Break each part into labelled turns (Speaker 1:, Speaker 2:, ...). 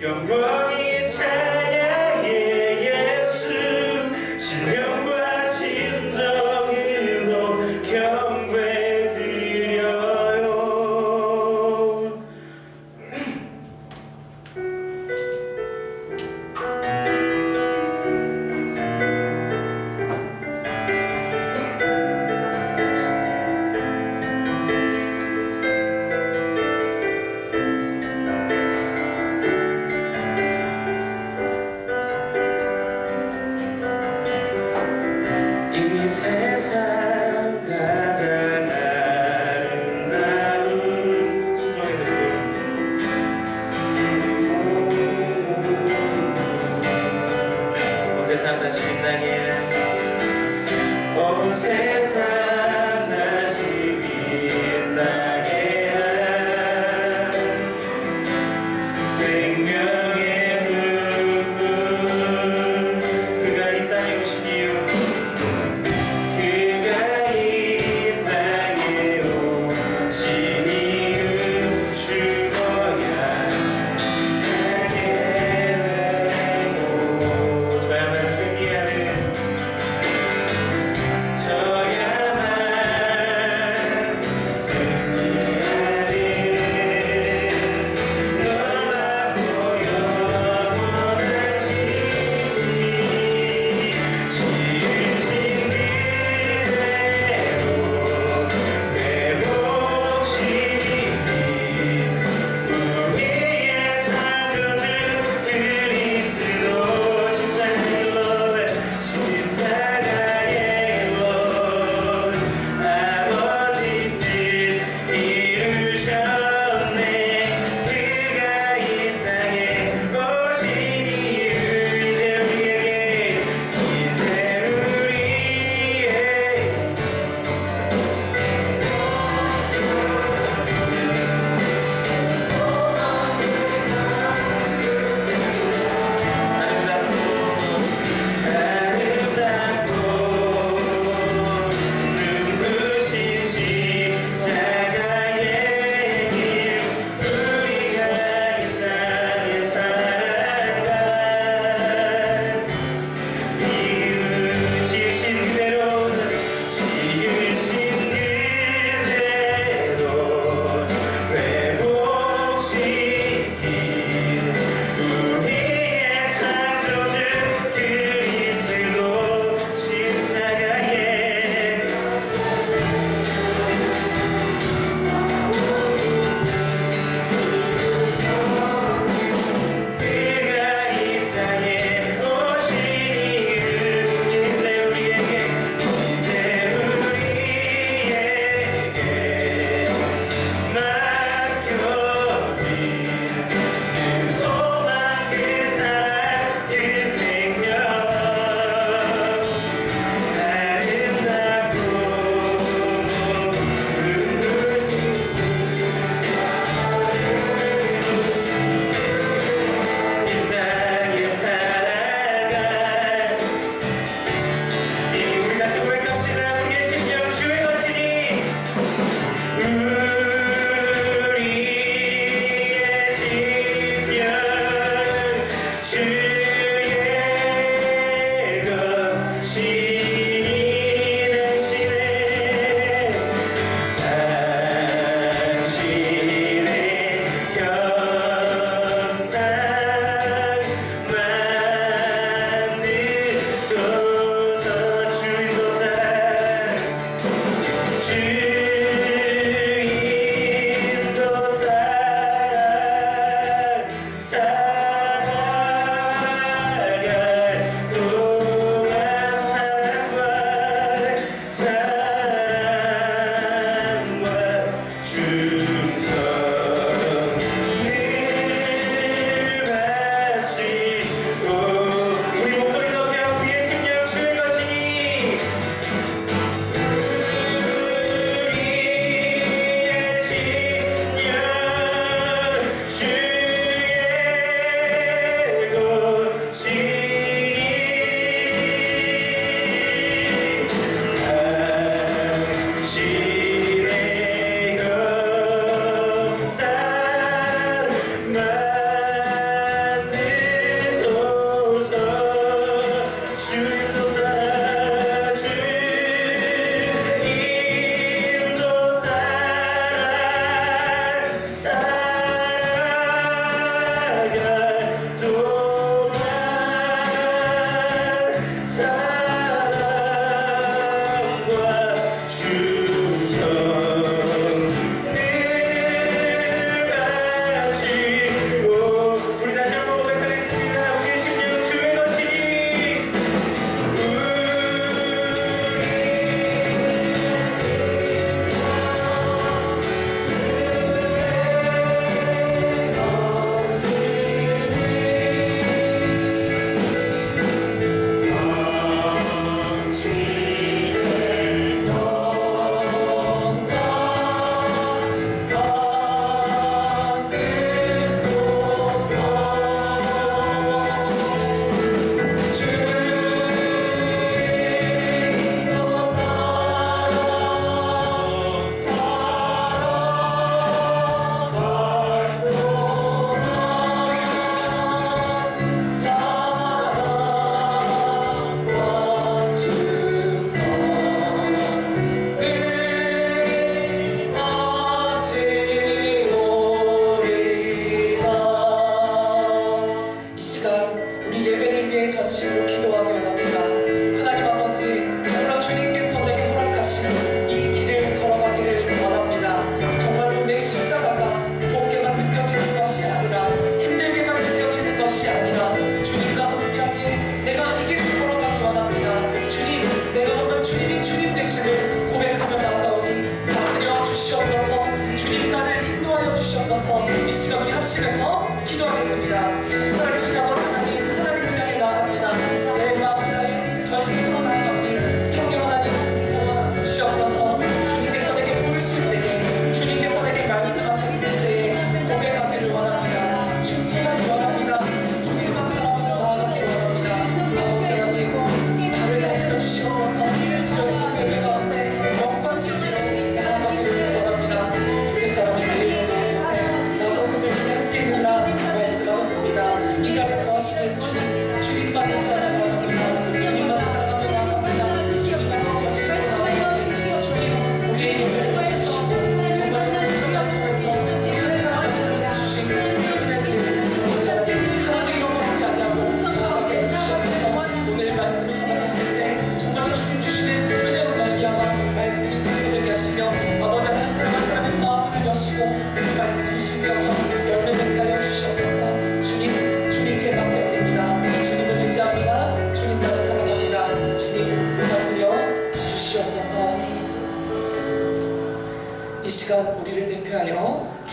Speaker 1: 영광이 찬양의 예수 신령과 진정으로 경배드려요.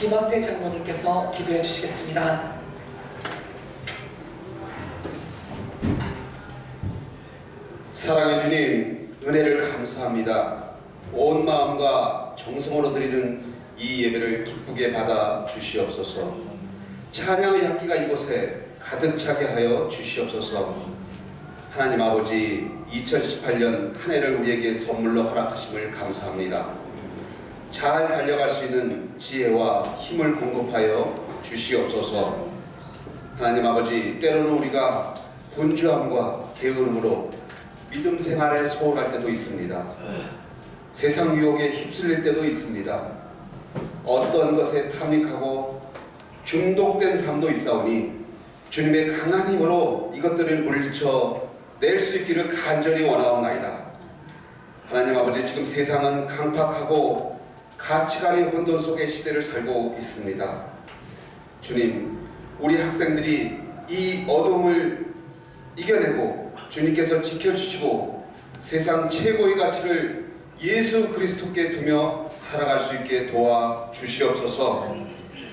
Speaker 2: 김학태 장로님께서 기도해 주시겠습니다.
Speaker 3: 사랑의 주님, 은혜를 감사합니다. 온 마음과 정성으로 드리는 이 예배를 기쁘게 받아 주시옵소서. 찬양의 향기가 이곳에 가득 차게 하여 주시옵소서. 하나님 아버지, 2018년 한 해를 우리에게 선물로 허락하심을 감사합니다. 잘 달려갈 수 있는 지혜와 힘을 공급하여 주시옵소서. 하나님 아버지, 때로는 우리가 분주함과 게으름으로 믿음 생활에 소홀할 때도 있습니다. 세상 유혹에 휩쓸릴 때도 있습니다. 어떤 것에 탐닉하고 중독된 삶도 있사오니 주님의 강한 힘으로 이것들을 물리쳐 낼 수 있기를 간절히 원하옵나이다. 하나님 아버지, 지금 세상은 강팍하고 가치관의 혼돈 속의 시대를 살고 있습니다. 주님, 우리 학생들이 이 어둠을 이겨내고 주님께서 지켜주시고 세상 최고의 가치를 예수 그리스도께 두며 살아갈 수 있게 도와주시옵소서.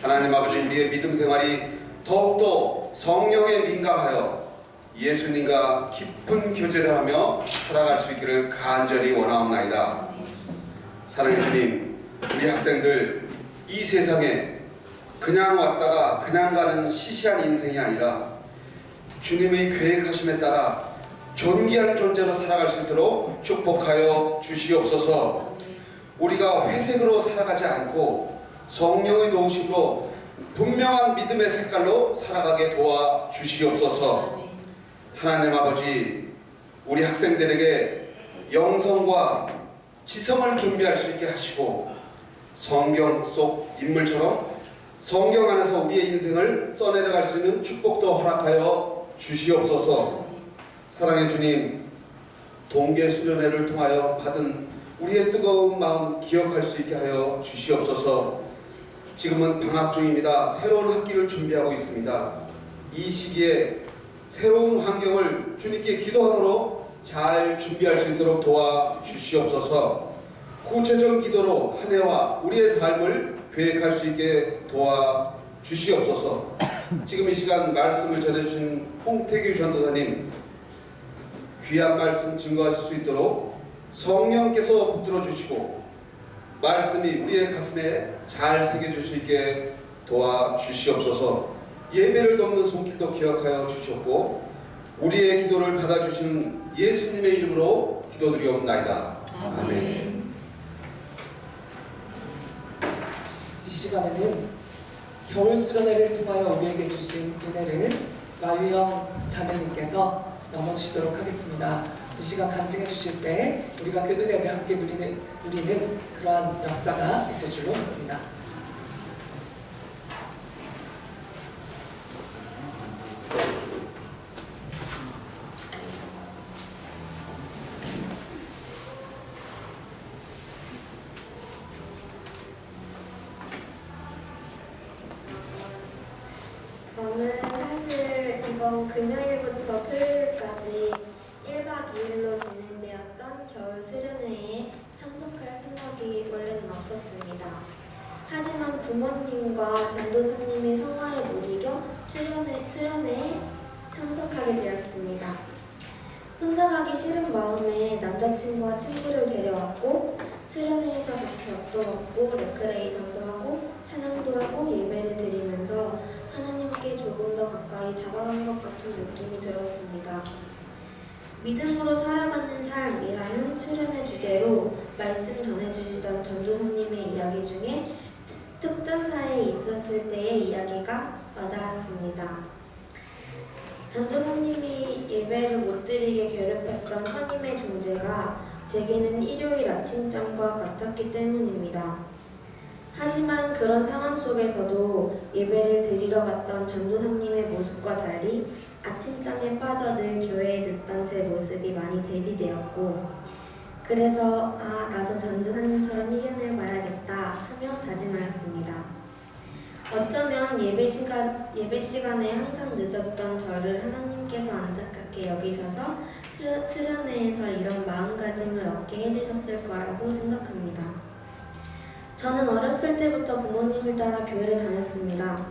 Speaker 3: 하나님 아버지, 우리의 믿음 생활이 더욱더 성령에 민감하여 예수님과 깊은 교제를 하며 살아갈 수 있기를 간절히 원하옵나이다. 사랑의 주님, 우리 학생들 이 세상에 그냥 왔다가 그냥 가는 시시한 인생이 아니라 주님의 계획하심에 따라 존귀한 존재로 살아갈 수 있도록 축복하여 주시옵소서. 우리가 회색으로 살아가지 않고 성령의 도우심으로 분명한 믿음의 색깔로 살아가게 도와주시옵소서. 하나님 아버지, 우리 학생들에게 영성과 지성을 겸비할 수 있게 하시고 성경 속 인물처럼 성경 안에서 우리의 인생을 써내려갈 수 있는 축복도 허락하여 주시옵소서. 사랑의 주님, 동계 수련회를 통하여 받은 우리의 뜨거운 마음 기억할 수 있게 하여 주시옵소서. 지금은 방학 중입니다. 새로운 학기를 준비하고 있습니다. 이 시기에 새로운 환경을 주님께 기도함으로 잘 준비할 수 있도록 도와주시옵소서. 구체적 기도로 한 해와 우리의 삶을 계획할 수 있게 도와주시옵소서. 지금 이 시간 말씀을 전해주신 홍태규 전도사님, 귀한 말씀 증거하실 수 있도록 성령께서 붙들어 주시고 말씀이 우리의 가슴에 잘 새겨질 수 있게 도와주시옵소서. 예배를 돕는 손길도 기억하여 주셨고 우리의 기도를 받아주시는 예수님의 이름으로 기도드리옵나이다. 아멘.
Speaker 2: 이 시간에는 겨울 수련회를 통하여 우리에게 주신 은혜를 마유영 자매님께서 나눠주시도록 하겠습니다. 이 시간 간증해 주실 때 우리가 그 은혜를 함께 누리는 그러한 역사가 있을 줄로 믿습니다.
Speaker 4: 저는 사실 이번 금요일부터 토요일까지 1박 2일로 진행되었던 겨울 수련회에 참석할 생각이 원래는 없었습니다. 하지만 부모님과 전도사님의 성화에 못 이겨 수련회에 참석하게 되었습니다. 혼자 가기 싫은 마음에 남자친구와 친구를 데려왔고 수련회에서 같이 밥도 먹고 레크레이션도 하고 찬양도 하고 예배를 드리면서 하나님께 조금 더 가까이 다가간 것 같은 느낌이 들었습니다. 믿음으로 살아가는 삶이라는 수련의 주제로 말씀 전해주시던 전도사님의 이야기 중에 특전사에 있었을 때의 이야기가 와닿았습니다. 전도사님이 예배를 못 드리게 괴롭혔던 선임의 존재가 제게는 일요일 아침잠과 같았기 때문입니다. 하지만 그런 상황 속에서도 예배를 드리러 갔던 전도사님의 모습과 달리 아침잠에 빠져 늘 교회에 늦던 제 모습이 많이 대비되었고 그래서 나도 전도사님처럼 이겨내봐야겠다 하며 다짐하였습니다. 어쩌면 예배 시간에 항상 늦었던 저를 하나님께서 안타깝게 여기셔서 수련회에서 이런 마음가짐을 얻게 해주셨을 거라고 생각합니다. 저는 어렸을 때부터 부모님을 따라 교회를 다녔습니다.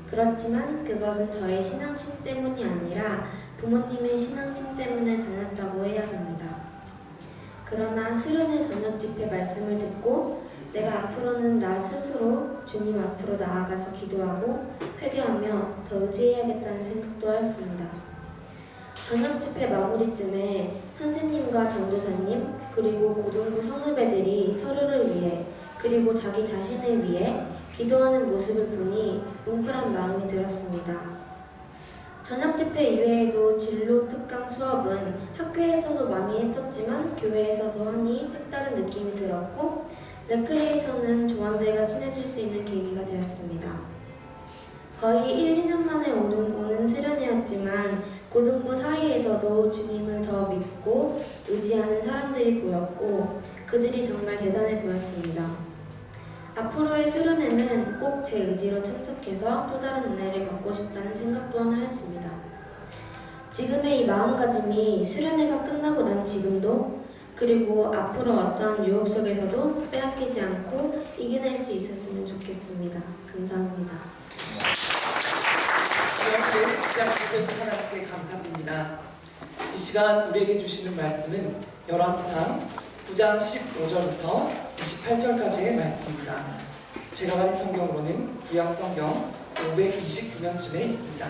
Speaker 4: 그렇지만 그것은 저의 신앙심 때문이 아니라 부모님의 신앙심 때문에 다녔다고 해야 합니다. 그러나 수련회 저녁 집회 말씀을 듣고 내가 앞으로는 나 스스로 주님 앞으로 나아가서 기도하고 회개하며 더 의지해야겠다는 생각도 하였습니다. 저녁 집회 마무리쯤에 선생님과 전도사님 그리고 고등부 선후배들이 서로를 위해 그리고 자기 자신을 위해 기도하는 모습을 보니 뭉클한 마음이 들었습니다. 저녁 집회 이외에도 진로 특강 수업은 학교에서도 많이 했었지만 교회에서도 하니 색다른 느낌이 들었고 레크리에이션은 조원들과 친해질 수 있는 계기가 되었습니다. 거의 1, 2년 만에 오는 수련회였지만 고등부 사이에서도 주님을 더 믿고 의지하는 사람들이 보였고 그들이 정말 대단해 보였습니다. 앞으로의 수련회는 꼭 제 의지로 참석해서 또 다른 은혜를 받고 싶다는 생각 또한 하였습니다. 지금의 이 마음가짐이 수련회가 끝나고 난 지금도 그리고 앞으로 어떠한 유혹 속에서도 빼앗기지 않고 이겨낼 수 있었으면 좋겠습니다. 감사합니다.
Speaker 2: 이렇게 시작해주셔서 하나님께 감사드립니다. 이 시간 우리에게 주시는 말씀은 열왕기상 9장 15절부터 28절까지의 말씀입니다. 제가 가진 성경으로는 구약성경 529면쯤에 있습니다.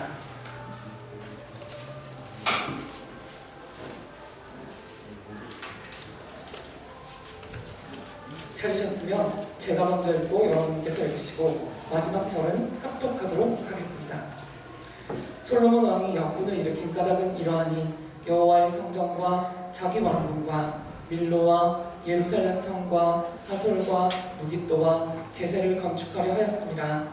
Speaker 2: 찾으셨으면 제가 먼저 읽고 여러분께서 읽으시고 마지막 절은 합독하도록 하겠습니다. 솔로몬 왕이 역군을 일으킨 까닭은 이러하니 여호와의 성전과 자기 왕궁과 밀로와 예루살렘 성과 하솔과 무깃도와 게셀을 건축하려 하였습니다.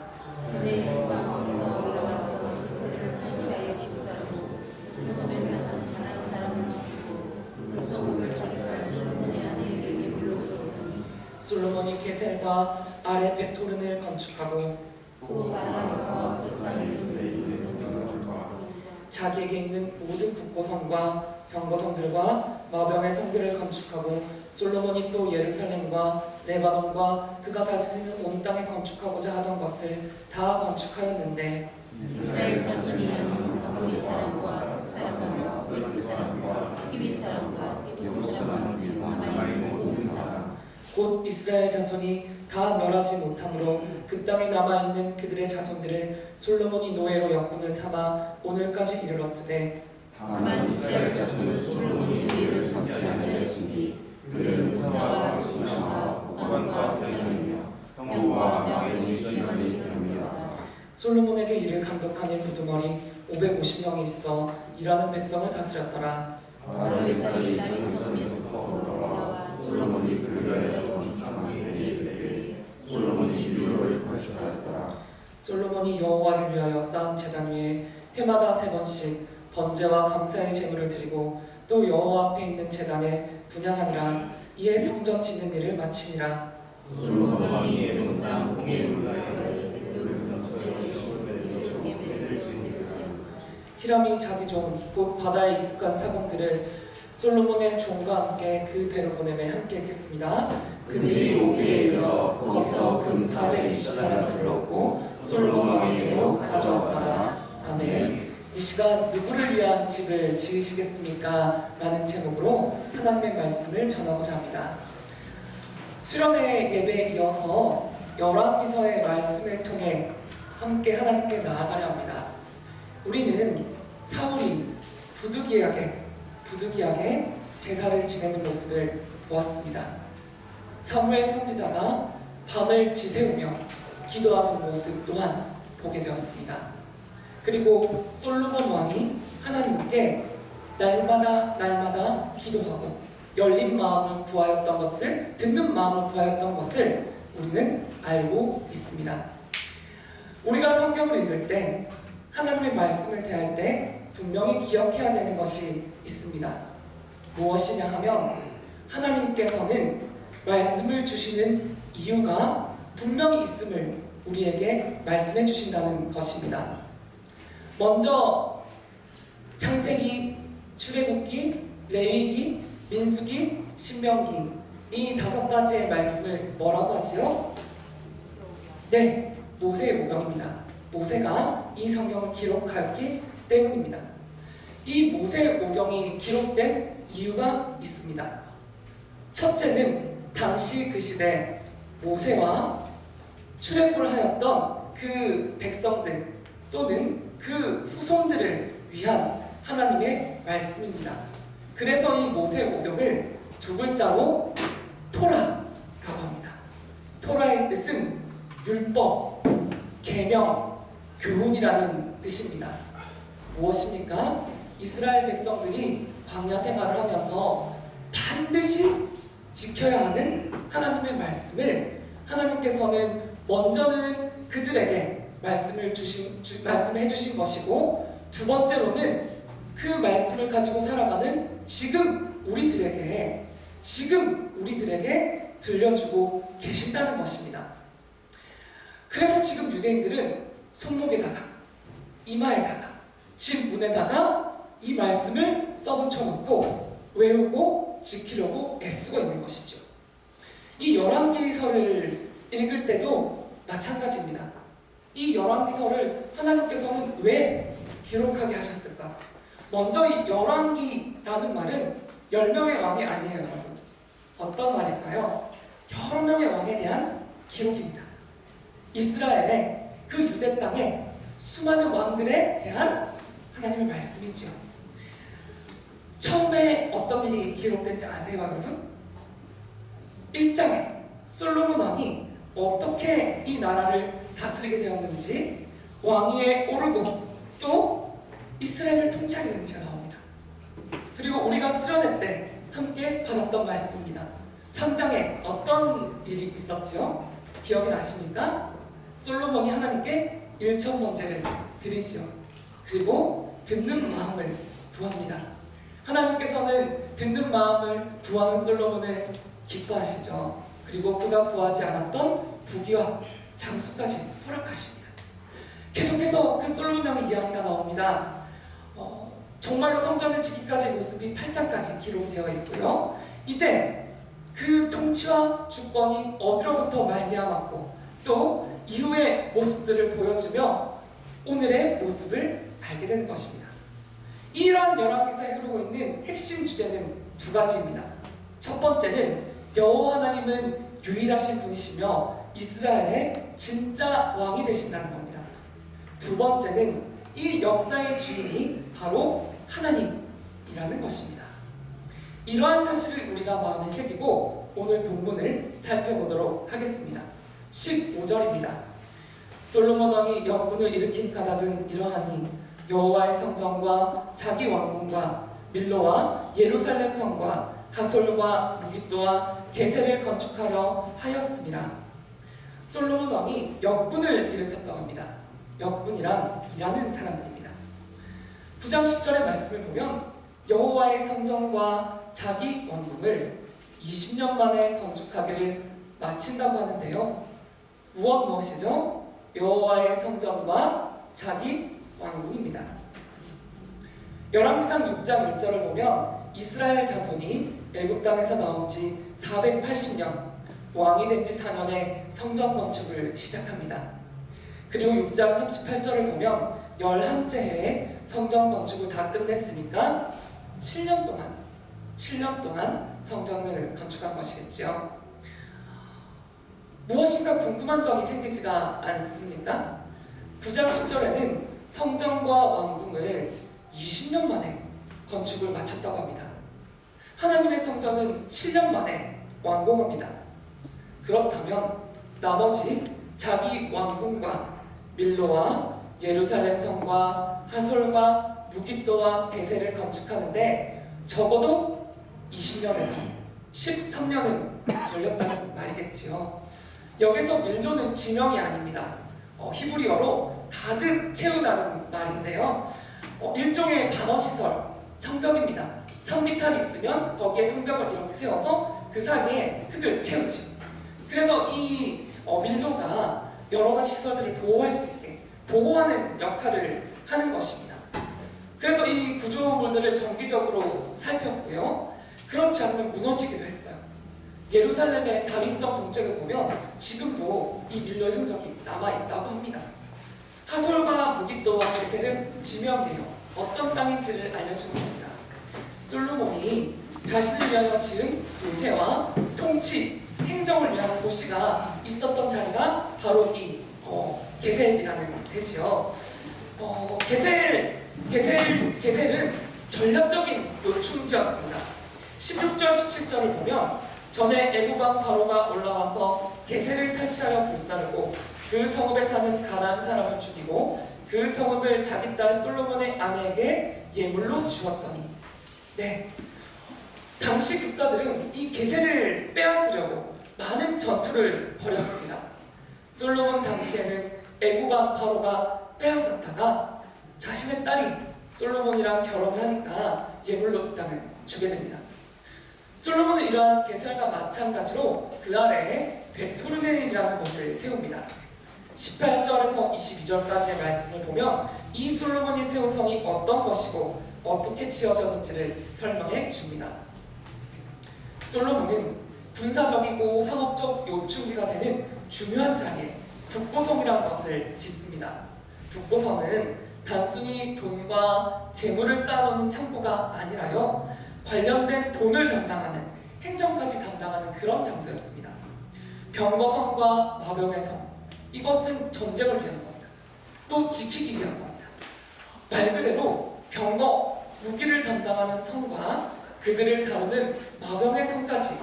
Speaker 2: 솔로몬이 게셀과 아래 베토른을 건축하고 자기에게 있는 모든 국고성과 병거성들과 마병의 성들을 건축하고 솔로몬이 또 예루살렘과 레바논과 그가 다스리는 온 땅에 건축하고자 하던 것을 다 건축하였는데
Speaker 5: 이스라엘 자손이 아닌 아모리 사람과 사람과 블레셋 사람과 히비 사람과 예부스 사람과 남아있는 모든 사람
Speaker 2: 곧 이스라엘 자손이 다 멸하지 못하므로 그 땅에 남아있는 그들의 자손들을 솔로몬이 노예로 역군을 삼아 오늘까지 이르렀으되
Speaker 5: 다만 이스라엘 자손은 솔로몬이 노예를 삼지 아니하였으니 그들은 부사와 신하와 보관과 대전이며 형과 마의 지휘관이 됩니다.
Speaker 2: 솔로몬에게 이를 감독하는 두두머리 550명이 있어 일하는 백성을 다스렸더라.
Speaker 5: 바로의 딸이 다윗성에서 올라와 솔로몬이 그를 위하여 건축하게 되니 솔로몬이 밀로를 건축하였더라.
Speaker 2: 솔로몬이 여호와를 위하여 쌓은 제단 위에 해마다 3번씩 번제와 감사의 제물을 드리고 또 여호와 앞에 있는 제단에 분향하니라. 이에 성전 짓는 일을 마치니라.
Speaker 5: 솔로몬 왕이 에돔 땅
Speaker 2: 히람이 자기 종 곧 바다에 익숙한 사공들을 솔로몬의 종과 함께 그 배로 보내매 함께 읽겠습니다. 그들이 오기에 이르러 거기서 금 420가라 들렀고 솔로몬 왕에게로 가져오더라. 아멘. 이 시간 누구를 위한 집을 지으시겠습니까? 라는 제목으로 하나님의 말씀을 전하고자 합니다. 수련회 예배에 이어서 열왕기서의 말씀을 통해 함께 하나님께 나아가려 합니다. 우리는 사울이 부득이하게 제사를 지내는 모습을 보았습니다. 사무엘 선지자가 밤을 지새우며 기도하는 모습 또한 보게 되었습니다. 그리고 솔로몬 왕이 하나님께 날마다 기도하고 열린 마음을 구하였던 것을, 듣는 마음을 구하였던 것을 우리는 알고 있습니다. 우리가 성경을 읽을 때, 하나님의 말씀을 대할 때 분명히 기억해야 되는 것이 있습니다. 무엇이냐 하면 하나님께서는 말씀을 주시는 이유가 분명히 있음을 우리에게 말씀해 주신다는 것입니다. 먼저 창세기, 출애굽기, 레위기, 민수기, 신명기 이 5가지의 말씀을 뭐라고 하지요? 네, 모세의 모경입니다. 모세가 이 성경을 기록하였기 때문입니다. 이 모세의 모경이 기록된 이유가 있습니다. 첫째는 당시 그 시대 모세와 출애굽을 하였던 그 백성들 또는 그 후손들을 위한 하나님의 말씀입니다. 그래서 이 모세의 모경을 두 글자로 토라라고 합니다. 토라의 뜻은 율법, 계명, 교훈이라는 뜻입니다. 무엇입니까? 이스라엘 백성들이 광야 생활을 하면서 반드시 지켜야 하는 하나님의 말씀을 하나님께서는 먼저는 그들에게 말씀을 해주신 것이고, 두 번째로는 그 말씀을 가지고 살아가는 지금 우리들에게 들려주고 계신다는 것입니다. 그래서 지금 유대인들은 손목에다가, 이마에다가, 집 문에다가 이 말씀을 써붙여놓고 외우고 지키려고 애쓰고 있는 것이죠. 이 열왕기서를 읽을 때도 마찬가지입니다. 이 열왕기서를 하나님께서는 왜 기록하게 하셨을까? 먼저 이 열왕기라는 말은 10명의 왕이 아니에요, 여러분. 어떤 말일까요? 여러 명의 왕에 대한 기록입니다. 이스라엘의 그 유대 땅에 수많은 왕들에 대한 하나님의 말씀이지요. 처음에 어떤 일이 기록된지 아세요, 여러분? 1장에 솔로몬 왕이 어떻게 이 나라를 다스리게 되었는지, 왕위에 오르고 또 이스라엘을 통치하게 되는지가 나옵니다. 그리고 우리가 수련회 때 함께 받았던 말씀입니다. 3장에 어떤 일이 있었죠? 기억이 나십니까? 솔로몬이 하나님께 1,000번제를 드리지요. 그리고 듣는 마음을 구합니다. 하나님께서는 듣는 마음을 구하는 솔로몬을 기뻐하시죠. 그리고 그가 구하지 않았던 부귀와 장수까지 허락하십니다. 계속해서 그 솔로몬 왕의 이야기가 나옵니다. 정말로 성전을 지기까지 모습이 8장까지 기록되어 있고요. 이제 그 통치와 주권이 어디로부터 말미암았고 또 이후의 모습들을 보여주며 오늘의 모습을 알게 되는 것입니다. 이러한 열왕기사에 흐르고 있는 핵심 주제는 두 가지입니다. 첫 번째는 여호와 하나님은 유일하신 분이시며 이스라엘의 진짜 왕이 되신다는 겁니다. 두 번째는 이 역사의 주인이 바로 하나님이라는 것입니다. 이러한 사실을 우리가 마음에 새기고 오늘 본문을 살펴보도록 하겠습니다. 15절입니다. 솔로몬 왕이 역군을 일으킨 까닭은 이러하니 여호와의 성전과 자기 왕궁과 밀로와 예루살렘 성과 하솔과 무깃도와 게셀을 건축하려 하였습니다. 솔로몬 왕이 역군을 일으켰다고 합니다. 역군이란 일하는 사람들입니다. 9장 10절의 말씀을 보면 여호와의 성전과 자기 왕궁을 20년 만에 건축하기를 마친다고 하는데요. 무엇이죠? 여호와의 성전과 자기 왕궁입니다. 열왕기상 6장 1절을 보면 이스라엘 자손이 애굽 땅에서 나온 지 480년, 왕이 된 지 4년에 성전 건축을 시작합니다. 그리고 6장 38절을 보면 11째 해에 성전 건축을 다 끝냈으니까 7년 동안 성전을 건축한 것이겠죠. 무엇인가 궁금한 점이 생기지가 않습니까? 9장 10절에는 성전과 왕궁을 20년 만에 건축을 마쳤다고 합니다. 하나님의 성전은 7년 만에 완공합니다. 그렇다면 나머지 자기 왕궁과 밀로와 예루살렘 성과 하솔과 무깃도와 게셀을 건축하는데 적어도 20년에서 13년은 걸렸다는 말이겠지요. 여기서 밀로는 지명이 아닙니다. 히브리어로 가득 채우다는 말인데요. 일종의 방어시설, 성벽입니다. 3미터리 있으면 거기에 성벽을 이렇게 세워서 그 사이에 흙을 채우죠. 그래서 이 밀로가 여러 가지 시설들을 보호할 수 있게 보호하는 역할을 하는 것입니다. 그래서 이 구조물들을 정기적으로 살폈고요. 그렇지 않으면 무너지기도 했어요. 예루살렘의 다윗성 동쪽을 보면 지금도 이 밀로의 흔적이 남아있다고 합니다. 하솔과 무깃도와 게셀은 지명이에요. 어떤 땅인지를 알려주는 겁니다. 솔로몬이 자신을 위하여 지은 요새와 통치, 행정을 위한 도시가 있었던 자리가 바로 이 게셀이라는 데지요. 게셀은 전략적인 요충지였습니다. 16절, 17절을 보면 전에 애굽왕 바로가 올라와서 게셀을 탈취하여 불사르고 그 성읍에 사는 가나안 사람을 죽이고 그 성읍을 자기 딸 솔로몬의 아내에게 예물로 주었더니 네, 당시 국가들은 이 게셀을 빼앗으려고 많은 전투를 벌였습니다. 솔로몬 당시에는 애굽왕 바로가 빼앗았다가 자신의 딸이 솔로몬이랑 결혼을 하니까 예물로 그 땅을 주게 됩니다. 솔로몬은 이러한 게셀과 마찬가지로 그 아래에 베토르겐이라는 곳을 세웁니다. 18절에서 22절까지의 말씀을 보면 이 솔로몬이 세운 성이 어떤 것이고 어떻게 지어졌는지를 설명해 줍니다. 솔로몬은 군사적이고 상업적 요충지가 되는 중요한 자리에 북고성이라는 것을 짓습니다. 북고성은 단순히 돈과 재물을 쌓아놓는 창고가 아니라요, 관련된 돈을 담당하는, 행정까지 담당하는 그런 장소였습니다. 병거성과 마병의 성, 이것은 전쟁을 위한 겁니다. 또 지키기 위한 겁니다. 말 그대로 병거, 무기를 담당하는 성과 그들을 다루는 마병의 성까지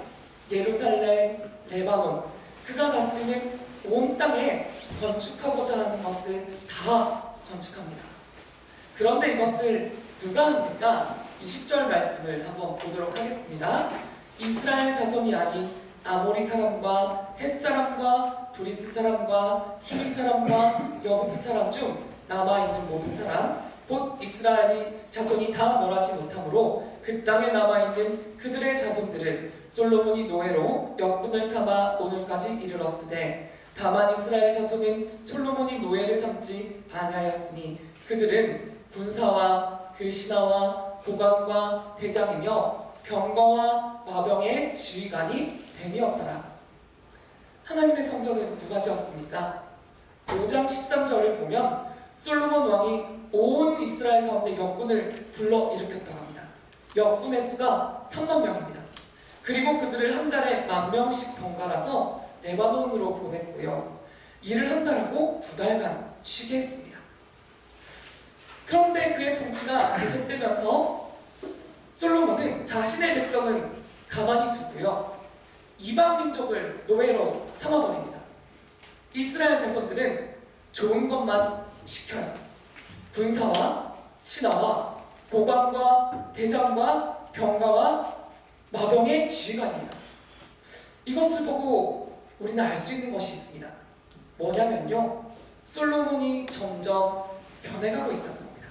Speaker 2: 예루살렘, 레바논, 그가 다스리는 온 땅에 건축하고자 하는 것을 다 건축합니다. 그런데 이것을 누가 합니까? 20절 말씀을 한번 보도록 하겠습니다. 이스라엘 자손이 아닌 아모리 사람과 헷 사람과 브리스 사람과 히위 사람과 여부스 사람 중 남아있는 모든 사람 곧 이스라엘이 자손이 다 멸하지 못하므로 그 땅에 남아있는 그들의 자손들을 솔로몬이 노예로 역군을 삼아 오늘까지 이르렀으되 다만 이스라엘 자손은 솔로몬이 노예를 삼지 아니하였으니 그들은 군사와 그 신하와 고관과 대장이며 병거와 마병의 지휘관이 됨이었더라. 하나님의 성전을 누가 지었습니까? 5장 13절을 보면 솔로몬 왕이 온 이스라엘 가운데 역군을 불러일으켰다고 합니다. 역군의 수가 3만 명입니다. 그리고 그들을 한 달에 10,000명씩 번갈아서 레바논으로 보냈고요. 일을 한다라고 2달간 쉬게 했습니다. 그런데 그의 통치가 계속되면서 솔로몬은 자신의 백성은 가만히 두고요, 이방 민족을 노예로 삼아버립니다. 이스라엘 자손들은 좋은 것만 시켜요. 군사와 신하와 보관과 대장과 병가와 마병의 지휘관입니다. 이것을 보고 우리는 알 수 있는 것이 있습니다. 뭐냐면요, 솔로몬이 점점 변해가고 있다는 겁니다.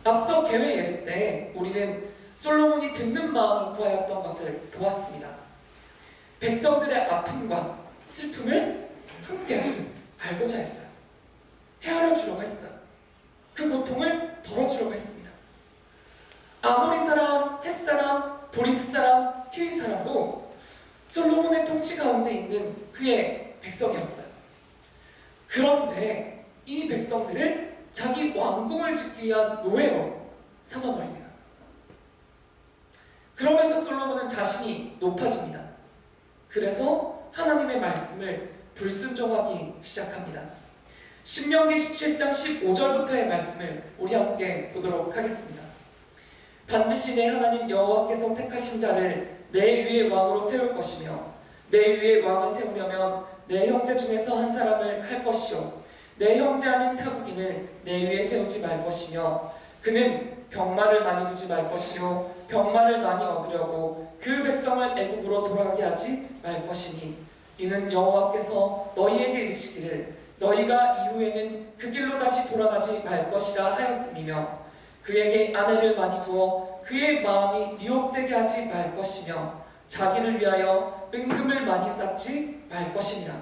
Speaker 2: 앞서 계회 예배 때 우리는 솔로몬이 듣는 마음을 구하였던 것을 보았습니다. 백성들의 아픔과 슬픔을 함께 알고자 했어요. 헤아려 주려고 했어요. 그 고통을 덜어주려고 했습니다. 아모리 사람, 헷 사람, 브리스 사람, 히위 사람도 솔로몬의 통치 가운데 있는 그의 백성이었어요. 그런데 이 백성들을 자기 왕궁을 짓기 위한 노예로 삼아버립니다. 그러면서 솔로몬은 자신이 높아집니다. 그래서 하나님의 말씀을 불순종하기 시작합니다. 신명기 17장 15절부터의 말씀을 우리 함께 보도록 하겠습니다. 반드시 내 하나님 여호와께서 택하신 자를 내 위에 왕으로 세울 것이며 내 위에 왕을 세우려면 내 형제 중에서 한 사람을 할 것이요 내 형제 아닌 타국인을 내 위에 세우지 말 것이며 그는 병마를 많이 두지 말 것이요 병마를 많이 얻으려고 그 백성을 애굽으로 돌아가게 하지 말 것이니 이는 여호와께서 너희에게 이르시기를 너희가 이후에는 그 길로 다시 돌아가지 말 것이라 하였음이며 그에게 아내를 많이 두어 그의 마음이 미혹되게 하지 말 것이며 자기를 위하여 은금을 많이 쌓지 말 것이니라.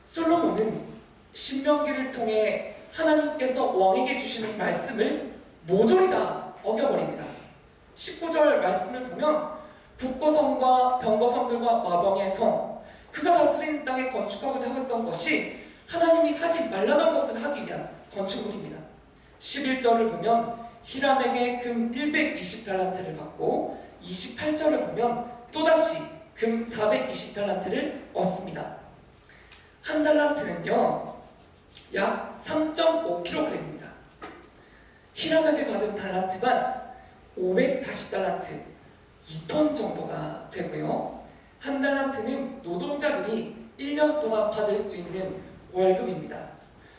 Speaker 2: 솔로몬은 신명기를 통해 하나님께서 왕에게 주시는 말씀을 모조리 다 어겨버립니다. 19절 말씀을 보면 북고성과 병거성들과 마병의 성, 그가 다스리는 땅에 건축하고자 했던 것이 하나님이 하지 말라던 것을 하기 위한 건축물입니다. 11절을 보면 히람에게 금 120달란트를 받고 28절을 보면 또다시 금 420달란트를 얻습니다. 한 달란트는요 약 3.5kg입니다. 히람에게 받은 달란트만 540달란트, 2톤 정도가 되고요. 한 달란트는 노동자들이 1년 동안 받을 수 있는 월급입니다.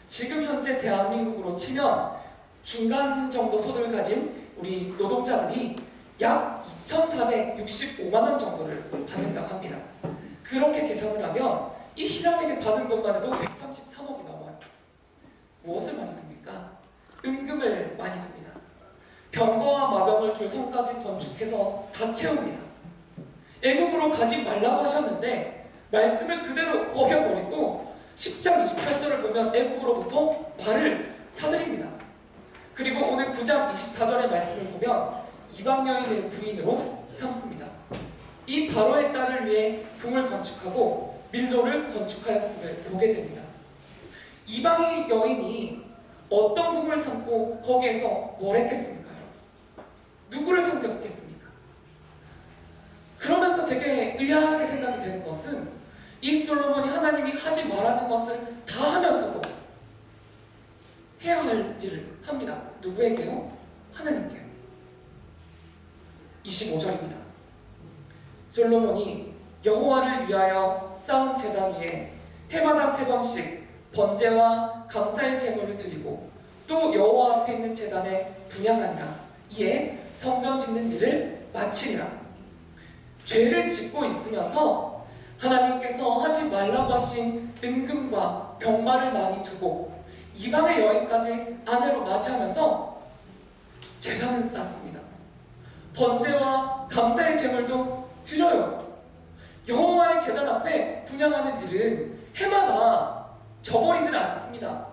Speaker 2: 지금 현재 대한민국으로 치면 중간 정도 소득을 가진 우리 노동자들이 약 2,465만 원 정도를 받는다고 합니다. 그렇게 계산을 하면 이 히람에게 받은 돈만 해도 133억이 넘어요. 무엇을 많이 듭니까? 은금을 많이 듭니다. 병거와 마병을 줄 성까지 건축해서 다 채웁니다. 애국으로 가지 말라고 하셨는데 말씀을 그대로 어겨버리고 10장 28절을 보면 애국으로부터 말을 사드립니다. 그리고 오늘 9장 24절의 말씀을 보면 이방 여인을 부인으로 삼습니다. 이 바로의 딸을 위해 궁을 건축하고 밀로를 건축하였음을 보게 됩니다. 이방의 여인이 어떤 궁을 삼고 거기에서 뭘 했겠습니까? 누구를 섬겼겠습니까? 그러면서 되게 의아하게 생각이 되는 것은 이 솔로몬이 하나님이 하지 말라는 것을 다 하면서도 해야 할 일을 합니다. 누구에게요? 하나님께요. 25절입니다. 솔로몬이 여호와를 위하여 쌓은 제단 위에 해마다 3번씩 번제와 감사의 제물을 드리고 또 여호와 앞에 있는 제단에 분향하니라. 이에 성전 짓는 일을 마치리라. 죄를 짓고 있으면서 하나님께서 하지 말라고 하신 은금과 병마를 많이 두고 이방의 여인까지 아내로 맞이하면서 제단은 쌓습니다. 번제와 감사의 제물도 드려요. 여호와의 제단 앞에 분향하는 일은 해마다 저버리질 않습니다.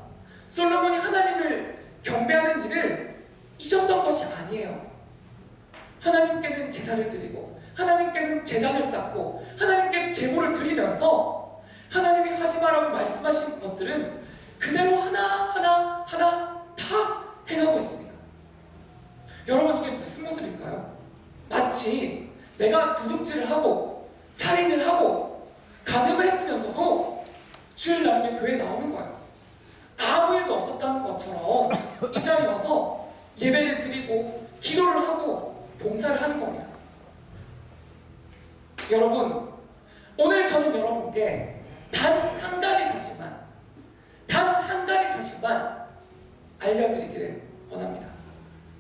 Speaker 2: 솔로몬이 하나님을 경배하는 일을 잊었던 것이 아니에요. 하나님께는 제사를 드리고 하나님께는 제단을 쌓고 하나님께 제물을 드리면서 하나님이 하지 말라고 말씀하신 것들은 그대로 하나하나 다 행하고 있습니다. 여러분, 이게 무슨 모습일까요? 마치 내가 도둑질을 하고 살인을 하고 간음을 했으면서도 주일날이면 교회에 나오는 거예요. 아무 일도 없었다는 것처럼 이 자리에 와서 예배를 드리고 기도를 하고 봉사를 하는 겁니다. 여러분, 오늘 저는 여러분께 단 한 가지 사실만 알려드리기를 원합니다.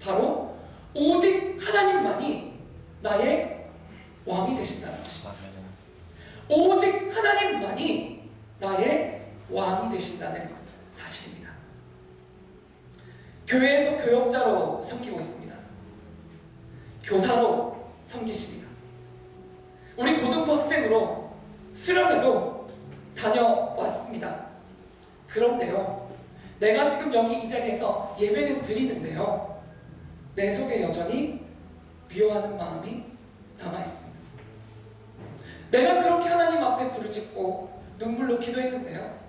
Speaker 2: 바로 오직 하나님만이 나의 왕이 되신다는 것입니다. 오직 하나님만이 나의 왕이 되신다는 사실입니다. 교회에서 교역자로 섬기고 있습니다. 교사로 섬기십니다. 우리 고등부 학생으로 수련회도 다녀왔습니다. 그런데요, 내가 지금 여기 이 자리에서 예배는 드리는데요, 내 속에 여전히 미워하는 마음이 남아있습니다. 내가 그렇게 하나님 앞에 부르짖고 눈물로 기도했는데요,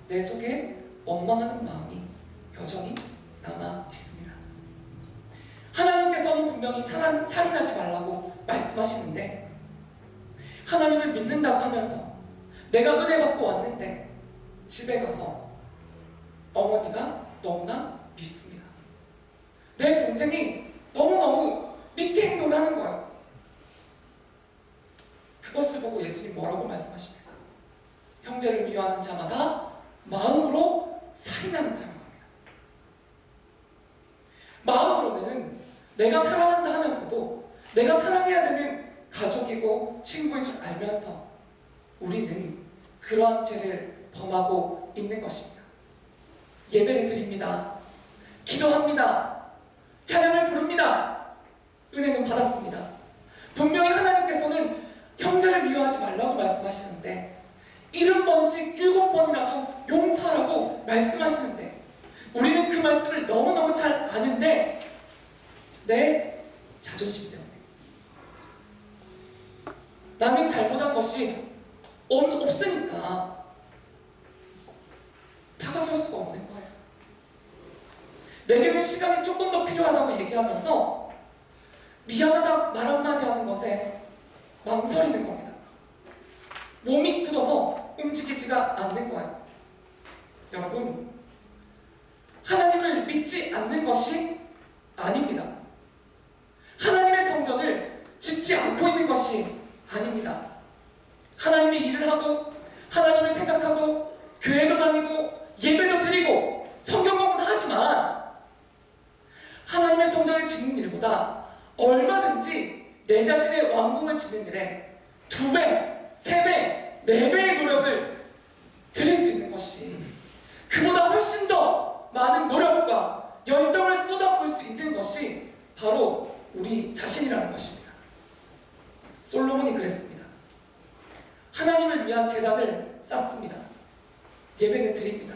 Speaker 2: 내 속에 원망하는 마음이 여전히 남아있습니다. 하나님께서는 분명히 살인하지 말라고 말씀하시는데 하나님을 믿는다고 하면서 내가 은혜 받고 왔는데 집에 가서 어머니가 너무나 믿습니다. 내 동생이 너무너무 믿게 행동을 하는 거예요. 그것을 보고 예수님 뭐라고 말씀하십니까? 형제를 미워하는 자마다 마음으로 살인하는 자입니다. 마음으로는 내가 사랑한다 하면서도 내가 사랑해야 되는 가족이고 친구인 줄 알면서 우리는 그러한 죄를 범하고 있는 것입니다. 예배를 드립니다. 기도합니다. 찬양을 부릅니다. 은혜는 받았습니다. 분명히 하나님께서는 형제를 미워하지 말라고 말씀하시는데 70번씩 7번이라도 용서하라고 말씀하시는데 우리는 그 말씀을 너무너무 잘 아는데 내 자존심 때문에 나는 잘못한 것이 없으니까 내게는 시간이 조금 더 필요하다고 얘기하면서 미안하다 말 한마디 하는 것에 망설이는 겁니다. 몸이 굳어서 움직이지가 않는 거예요. 여러분, 하나님을 믿지 않는 것이 아닙니다. 하나님의 성전을 짓지 않고 있는 것이 아닙니다. 하나님이 일을 하고 하나님을 생각하고 교회도 다니고 예배도 드리고 성경 공부도 하지만 하나님의 성전을 짓는 일보다 얼마든지 내 자신의 왕궁을 짓는 일에 2배, 3배, 4배의 노력을 드릴 수 있는 것이, 그보다 훨씬 더 많은 노력과 열정을 쏟아부을 수 있는 것이 바로 우리 자신이라는 것입니다. 솔로몬이 그랬습니다. 하나님을 위한 제단을 쌓습니다. 예배는 드립니다.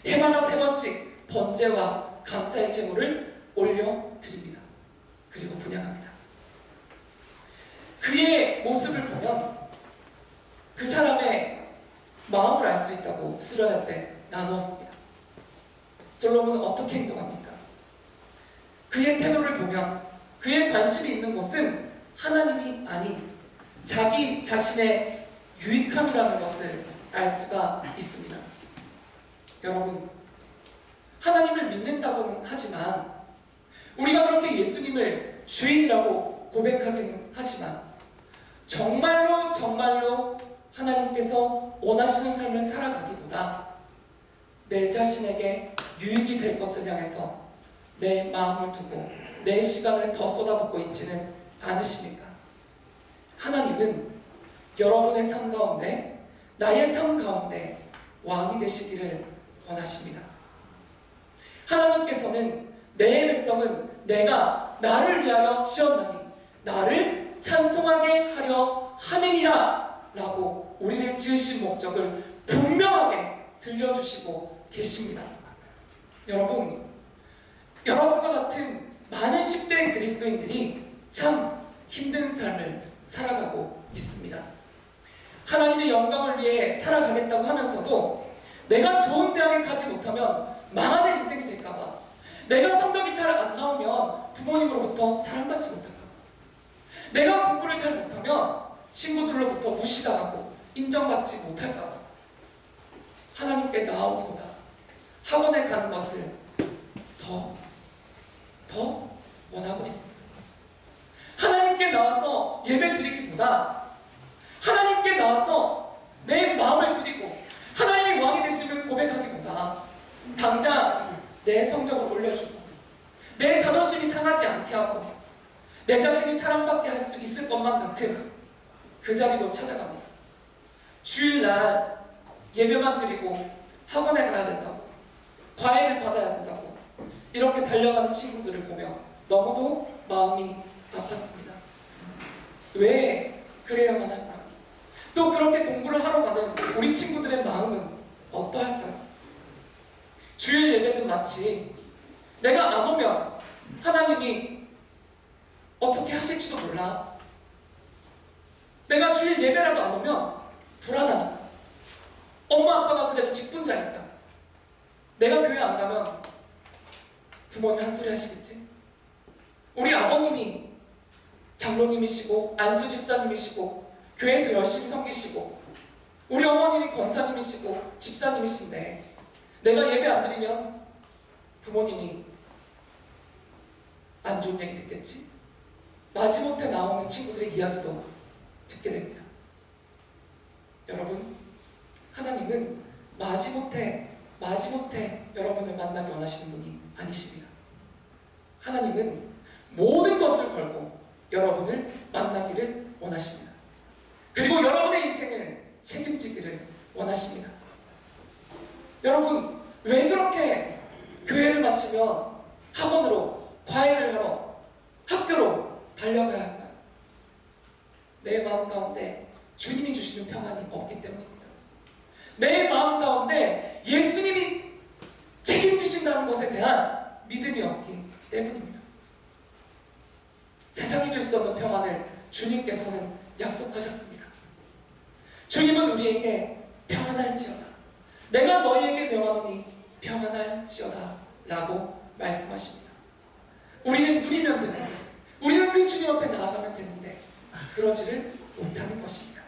Speaker 2: 해마다 3번씩 번제와 감사의 제물을 올려드립니다. 그리고 분양합니다. 그의 모습을 보면 그 사람의 마음을 알 수 있다고 수련할 때 나누었습니다. 솔로몬은 어떻게 행동합니까? 그의 태도를 보면 그의 관심이 있는 것은 하나님이 아닌 자기 자신의 유익함이라는 것을 알 수가 있습니다. 여러분, 하나님을 믿는다고는 하지만, 우리가 그렇게 예수님을 주인이라고 고백하기는 하지만, 정말로 하나님께서 원하시는 삶을 살아가기보다 내 자신에게 유익이 될 것을 향해서 내 마음을 두고 내 시간을 더 쏟아붓고 있지는 않으십니까? 하나님은 여러분의 삶 가운데, 나의 삶 가운데 왕이 되시기를 원하십니다. 하나님께서는 내 백성은 내가 나를 위하여 지었나니 나를 찬송하게 하려 함이니라 라고 우리를 지으신 목적을 분명하게 들려주시고 계십니다. 여러분, 여러분과 같은 많은 10대 그리스도인들이 참 힘든 삶을 살아가고 있습니다. 하나님의 영광을 위해 살아가겠다고 하면서도 내가 좋은 대학에 가지 못하면 망하는 인생이 될까봐, 내가 성적이 잘 안 나오면 부모님으로부터 사랑받지 못할까봐, 내가 공부를 잘 못하면 친구들로부터 무시당하고 인정받지 못할까봐 하나님께 나아오기보다 학원에 가는 것을 더 원하고 있습니다. 하나님께 나와서 예배 드리기보다 하나님께 나와서 내 마음을 드리고 하나님이 왕이 되심을 고백하기보다 당장 내 성적을 올려주고 내 자존심이 상하지 않게 하고 내 자신이 사랑받게 할 수 있을 것만 같은 그 자리로 찾아갑니다. 주일날 예배만 드리고 학원에 가야 된다고, 과외를 받아야 된다고 이렇게 달려가는 친구들을 보며 너무도 마음이 아팠습니다. 왜 그래야만 할까? 또 그렇게 공부를 하러 가는 우리 친구들의 마음은 어떠할까요? 주일 예배는 마치 내가 안 오면 하나님이 어떻게 하실지도 몰라. 내가 주일 예배라도 안 오면 불안하니까. 엄마 아빠가 그래도 직분자니까. 내가 교회 안 가면 부모님 한 소리 하시겠지? 우리 아버님이 장로님이시고 안수 집사님이시고 교회에서 열심히 섬기시고 우리 어머님이 권사님이시고 집사님이신데 내가 예배 안 드리면 부모님이 안 좋은 얘기 듣겠지? 마지못해 나오는 친구들의 이야기도 듣게 됩니다. 여러분, 하나님은 마지못해 여러분을 만나기 원하시는 분이 아니십니다. 하나님은 모든 것을 걸고 여러분을 만나기를 원하십니다. 그리고 여러분의 인생을 책임지기를 원하십니다. 여러분, 왜 그렇게 교회를 마치면 학원으로, 과외를 하러, 학교로 달려가야 할까요? 내 마음 가운데 주님이 주시는 평안이 없기 때문입니다. 내 마음 가운데 예수님이 책임지신다는 것에 대한 믿음이 없기 때문입니다. 세상이 줄 수 없는 평안을 주님께서는 약속하셨습니다. 주님은 우리에게 평안할지어다, 내가 너희에게 명하노니 평안할지어다 라고 말씀하십니다. 우리는 누리면 되는데, 우리는 그 주님 앞에 나아가면 되는데 그러지를 못하는 것입니다.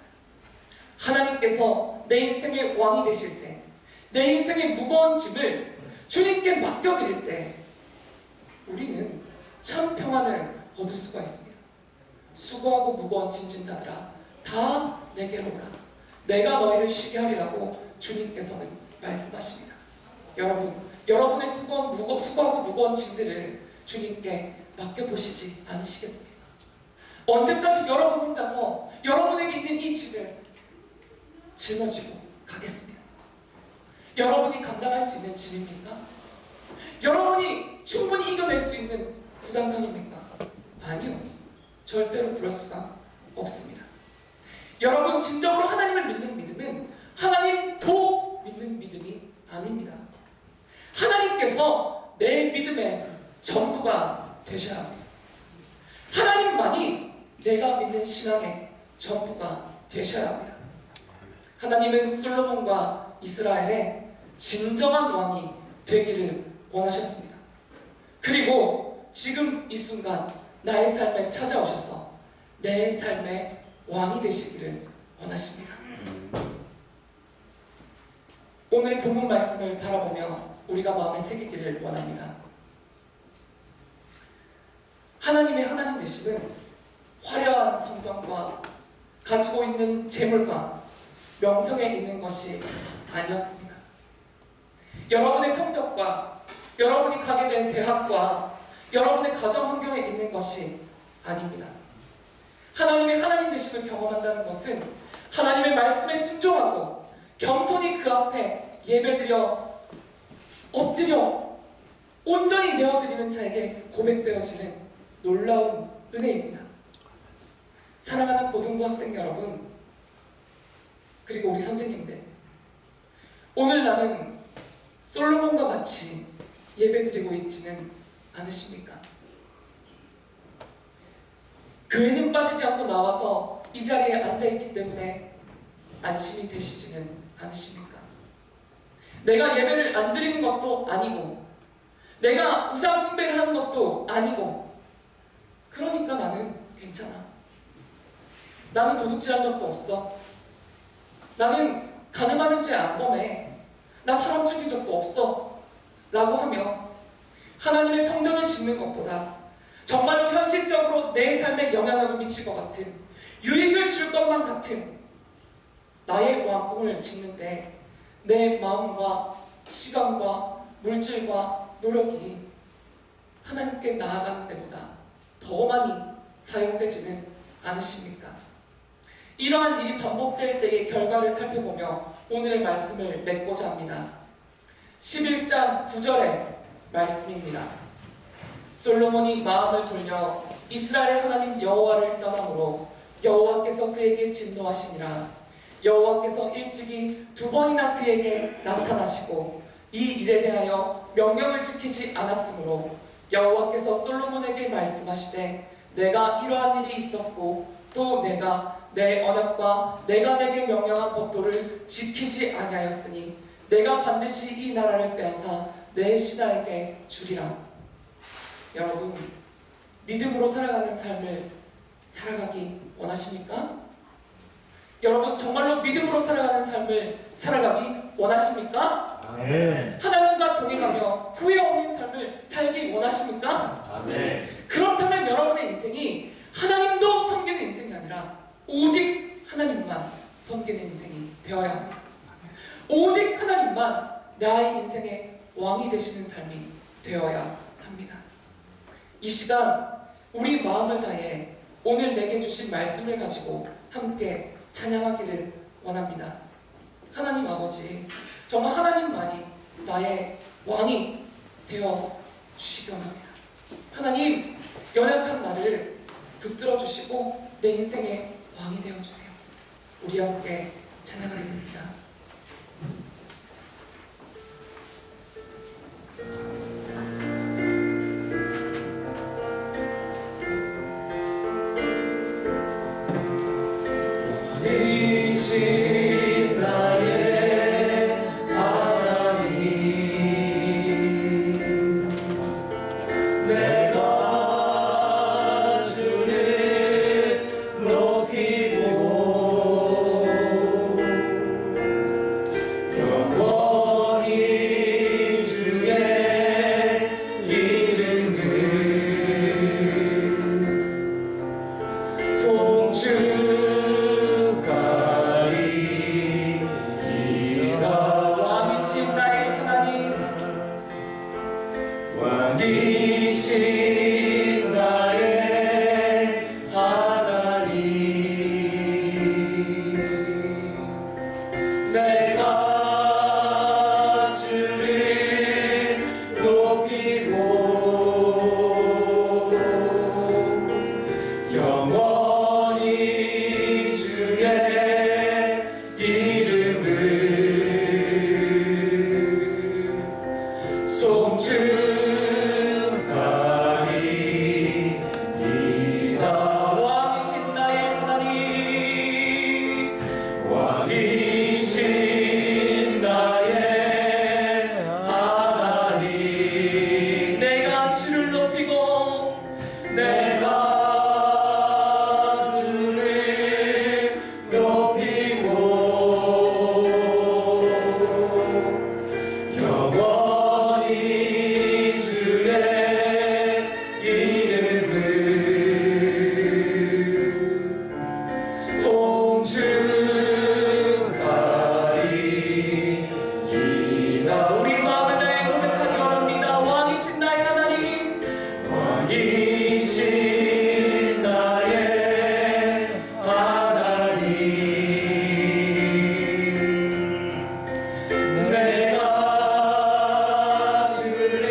Speaker 2: 하나님께서 내 인생의 왕이 되실 때, 내 인생의 무거운 짐을 주님께 맡겨드릴 때 우리는 참 평안을 얻을 수가 있습니다. 수고하고 무거운 짐진 자들아 다 내게로 오라. 내가 너희를 쉬게 하리라고 주님께서는 말씀하십니다. 여러분의 수고하고 무거운 짐들을 주님께 맡겨보시지 않으시겠습니까? 언제까지 여러분 혼자서 여러분에게 있는 이 짐을 짊어지고 가겠습니까? 여러분이 감당할 수 있는 짐입니까? 여러분이 충분히 이겨낼 수 있는 부담감입니까? 아니요. 절대로 그럴 수가 없습니다. 여러분, 진정으로 하나님을 믿는 믿음은 하나님 도 믿는 믿음이 아닙니다. 하나님께서 내 믿음의 전부가 되셔야 합니다. 하나님만이 내가 믿는 신앙의 전부가 되셔야 합니다. 하나님은 솔로몬과 이스라엘의 진정한 왕이 되기를 원하셨습니다. 그리고 지금 이 순간 나의 삶에 찾아오셔서 내 삶의 왕이 되시기를 원하십니다. 오늘 본문 말씀을 바라보며 우리가 마음에 새기기를 원합니다. 하나님의 하나님 되심은 화려한 성전과 가지고 있는 재물과 명성에 있는 것이 아니었습니다. 여러분의 성적과 여러분이 가게 된 대학과 여러분의 가정 환경에 있는 것이 아닙니다. 하나님의 하나님 되심을 경험한다는 것은 하나님의 말씀에 순종하고 겸손히 그 앞에 예배드려 엎드려 온전히 내어드리는 자에게 고백되어지는 놀라운 은혜입니다. 사랑하는 고등부 학생 여러분, 그리고 우리 선생님들, 오늘 나는 솔로몬과 같이 예배드리고 있지는 않으십니까? 교회는 빠지지 않고 나와서 이 자리에 앉아있기 때문에 안심이 되시지는 않으십니까? 내가 예배를 안 드리는 것도 아니고 내가 우상 숭배를 하는 것도 아니고 그러니까 나는 괜찮아. 나는 도둑질한 적도 없어. 나는 가늠하는 죄 안 범해. 나 사람 죽인 적도 없어. 라고 하며 하나님의 성전을 짓는 것보다 정말로 현실적으로 내 삶에 영향을 미칠 것 같은, 유익을 줄 것만 같은 나의 왕궁을 짓는데 내 마음과 시간과 물질과 노력이 하나님께 나아가는 데보다 더 많이 사용되지는 않으십니까? 이러한 일이 반복될 때의 결과를 살펴보며 오늘의 말씀을 맺고자 합니다. 11장 9절의 말씀입니다. 솔로몬이 마음을 돌려 이스라엘의 하나님 여호와를 떠나므로 여호와께서 그에게 진노하시니라. 여호와께서 일찍이 2번이나 그에게 나타나시고 이 일에 대하여 명령을 지키지 않았으므로 여호와께서 솔로몬에게 말씀하시되 내가 이러한 일이 있었고 또 내가 내 언약과 내가 내게 명령한 법도를 지키지 아니하였으니 내가 반드시 이 나라를 빼앗아 내 신하에게 주리라. 여러분, 믿음으로 살아가는 삶을 살아가기 원하십니까? 여러분, 정말로 믿음으로 살아가는 삶을 살아가기 원하십니까?
Speaker 1: 아멘.
Speaker 2: 하나님과 동행하며 후회 없는 삶을 살기 원하십니까?
Speaker 1: 아멘.
Speaker 2: 그렇다면 여러분의 인생이 하나님도 섬기는 인생이 아니라 오직 하나님만 섬기는 인생이 되어야 합니다. 오직 하나님만 나의 인생의 왕이 되시는 삶이 되어야 합니다. 이 시간 우리 마음을 다해 오늘 내게 주신 말씀을 가지고 함께 찬양하기를 원합니다. 하나님 아버지, 정말 하나님만이 나의 왕이 되어 주시기 원합니다. 하나님, 연약한 나를 붙들어 주시고 내 인생의 왕이 되어 주세요. 우리 함께 찬양하겠습니다.
Speaker 1: 이신 나의 하나님 내가 주를 높이고 영원히 주의 이름을 송축하리이다.
Speaker 2: 왕이신 나의 하나님,
Speaker 1: 왕이신 나의 하나님, 내가 주를 높이고 영원히 주의 이름을 송축하리이다.
Speaker 2: 왕이신 나의 하나님,
Speaker 1: 왕이신 나의 하나님,
Speaker 2: 내가 주를 높이고
Speaker 1: 내가 주를 높이고 영원히 주의 이름을 송축하리이다.
Speaker 2: 우리 마음을 다해 고백하기 원합니다. 왕이신 나의 하나님,
Speaker 1: 왕이신 나의 하나님, 내가 주를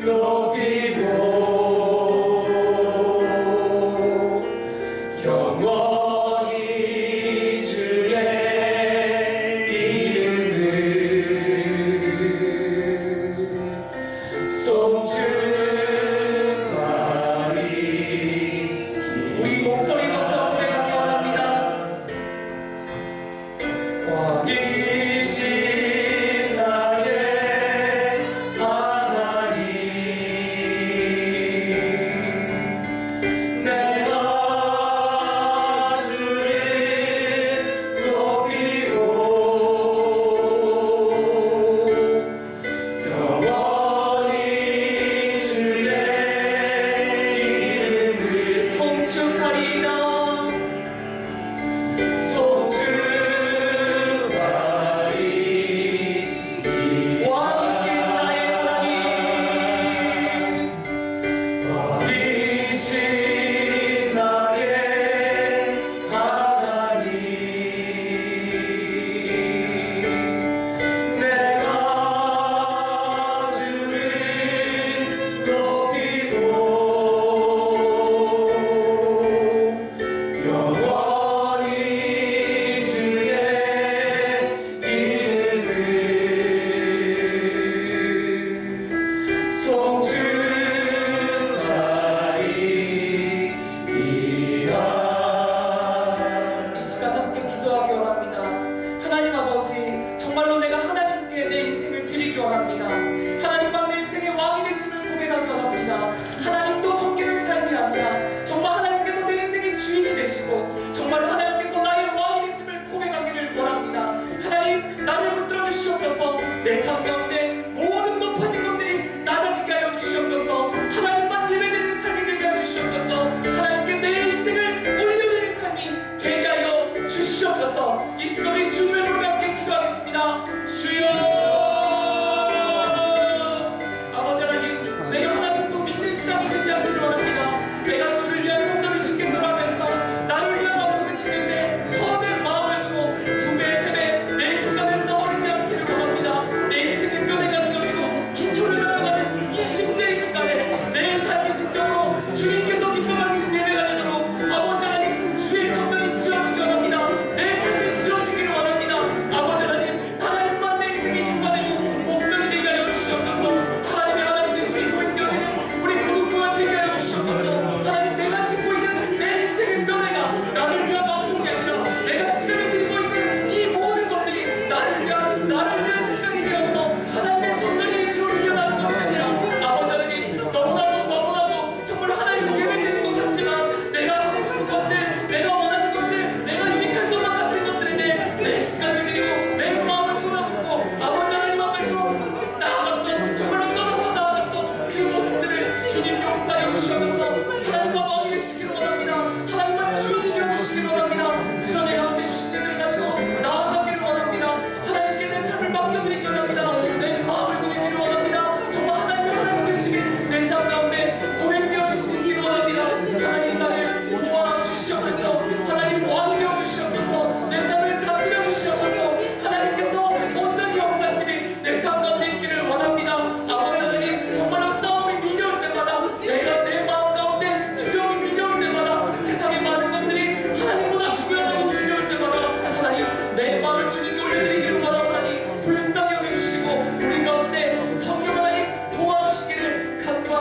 Speaker 1: 높이고 영원히 주의 이름을 송축하리이다.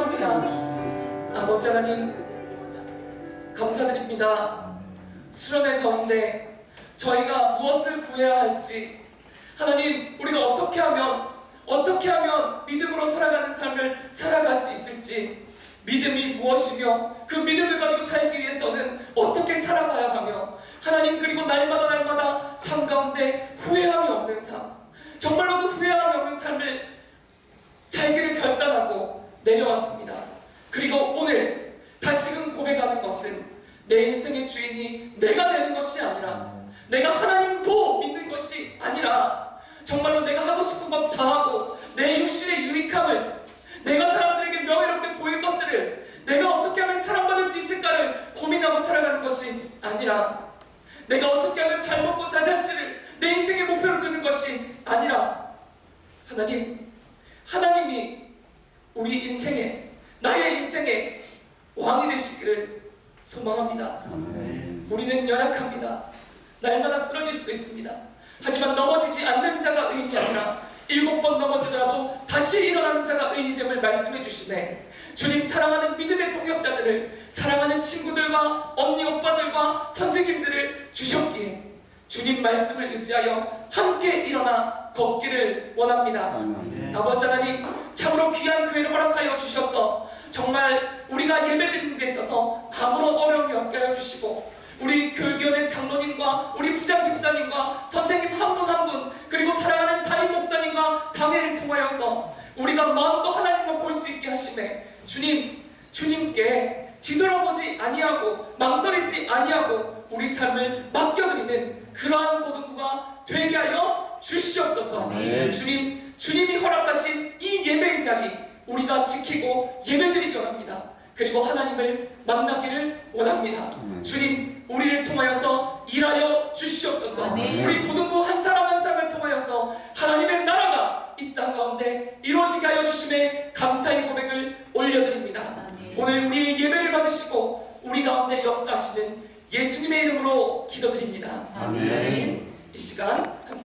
Speaker 2: 원합니다. 아버지 하나님, 감사드립니다. 수련회 가운데 저희가 무엇을 구해야 할지, 하나님, 우리가 어떻게 하면 믿음으로 살아가는 삶을 살아갈 수 있을지, 믿음이 무엇이며 그 믿음을 가지고 살기 위해서는 어떻게 살아가야 하며, 하나님, 그리고 날마다 삶 가운데 후회함이 없는 삶, 정말로 그 후회함이 없는 삶을 살기를 결단하고 내려왔습니다. 그리고 오늘 다시금 고백하는 것은 내 인생의 주인이 내가 되는 것이 아니라, 내가 하나님도 믿는 것이 아니라, 정말로 내가 하고 싶은 것 다 하고 내 육신의 유익함을, 내가 사람들에게 명예롭게 보일 것들을 내가 어떻게 하면 사랑받을 수 있을까를 고민하고 살아가는 것이 아니라, 내가 어떻게 하면 잘 먹고 잘 살지를 내 인생의 목표로 두는 것이 아니라, 하나님이 우리 인생에, 나의 인생에 왕이 되시기를 소망합니다. 우리는 연약합니다. 날마다 쓰러질 수도 있습니다. 하지만 넘어지지 않는 자가 의인이 아니라 7번 넘어지더라도 다시 일어나는 자가 의인이 됨을 말씀해 주시네. 주님, 사랑하는 믿음의 동역자들을, 사랑하는 친구들과 언니 오빠들과 선생님들을 주셨기에 주님 말씀을 의지하여 함께 일어나 걷기를 원합니다. 아버지 하나님, 참으로 귀한 교회를 허락하여 주셔서 정말 우리가 예배드리는 데 있어서 아무런 어려움이 없게 하여 주시고, 우리 교육위원회 장로님과 우리 부장 집사님과 선생님 한 분 한 분, 그리고 사랑하는 담임 목사님과 당회를 통하여서 우리가 마음껏 하나님만 볼 수 있게 하시네. 주님께 뒤돌아보지 아니하고 망설이지 아니하고 우리 삶을 맡겨드리는 그러한 고등부가 되게 하여 주시옵소서. 주님이 허락하신 이 예배의 자리 우리가 지키고 예배드리기 원합니다. 그리고 하나님을 만나기를 원합니다. 주님, 우리를 통하여서 일하여 주시옵소서. 우리 고등부 한 사람 한 사람을 통하여서 하나님의 나라가 이 땅 가운데 이루어지게 하여 주심에 감사의 고백을 올려드립니다. 오늘 우리의 예배를 받으시고 우리 가운데 역사하시는 예수님의 이름으로 기도드립니다. 아멘. 이 시간